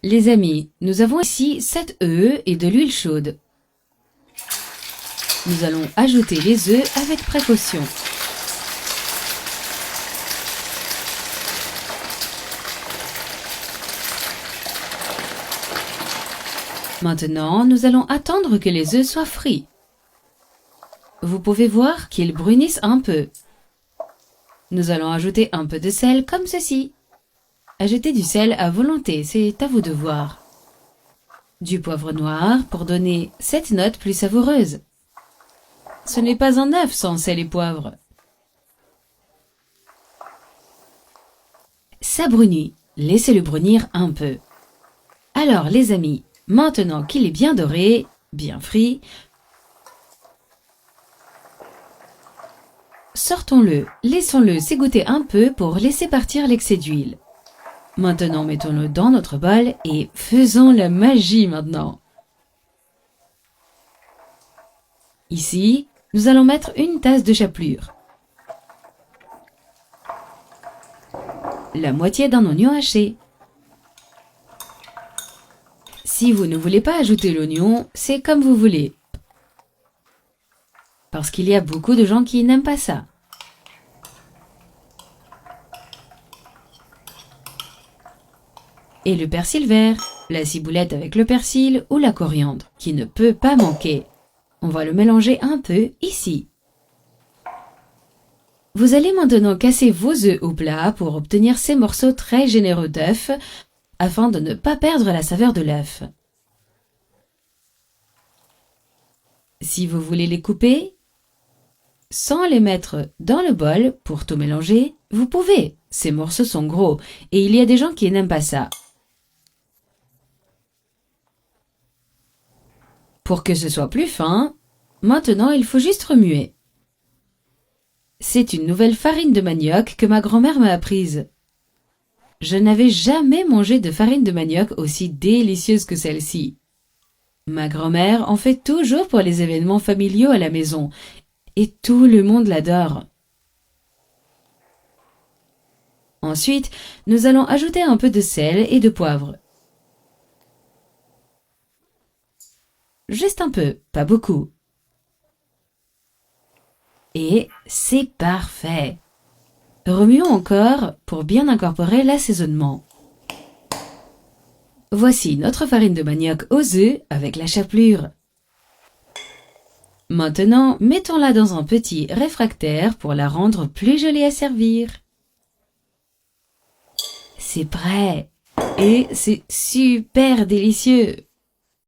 Les amis, nous avons ici 7 œufs et de l'huile chaude. Nous allons ajouter les œufs avec précaution. Maintenant, nous allons attendre que les œufs soient frits. Vous pouvez voir qu'ils brunissent un peu. Nous allons ajouter un peu de sel comme ceci. Ajoutez du sel à volonté, c'est à vous de voir. Du poivre noir pour donner cette note plus savoureuse. Ce n'est pas un œuf sans sel et poivre. Ça brunit, laissez-le brunir un peu. Alors les amis, maintenant qu'il est bien doré, bien frit, sortons-le, laissons-le s'égoutter un peu pour laisser partir l'excès d'huile. Maintenant mettons-le dans notre bol et faisons la magie maintenant. Ici, nous allons mettre une tasse de chapelure, la moitié d'un oignon haché. Si vous ne voulez pas ajouter l'oignon, c'est comme vous voulez. Parce qu'il y a beaucoup de gens qui n'aiment pas ça. Et le persil vert, la ciboulette avec le persil ou la coriandre, qui ne peut pas manquer. On va le mélanger un peu ici. Vous allez maintenant casser vos œufs au plat pour obtenir ces morceaux très généreux d'œufs, afin de ne pas perdre la saveur de l'œuf. Si vous voulez les couper, sans les mettre dans le bol pour tout mélanger, vous pouvez. Ces morceaux sont gros et il y a des gens qui n'aiment pas ça. Pour que ce soit plus fin, maintenant il faut juste remuer. C'est une nouvelle farine de manioc que ma grand-mère m'a apprise. Je n'avais jamais mangé de farine de manioc aussi délicieuse que celle-ci. Ma grand-mère en fait toujours pour les événements familiaux à la maison, et tout le monde l'adore. Ensuite, nous allons ajouter un peu de sel et de poivre. Juste un peu, pas beaucoup. Et c'est parfait. Remuons encore pour bien incorporer l'assaisonnement. Voici notre farine de manioc aux œufs avec la chapelure. Maintenant, mettons-la dans un petit réfractaire pour la rendre plus jolie à servir. C'est prêt et c'est super délicieux.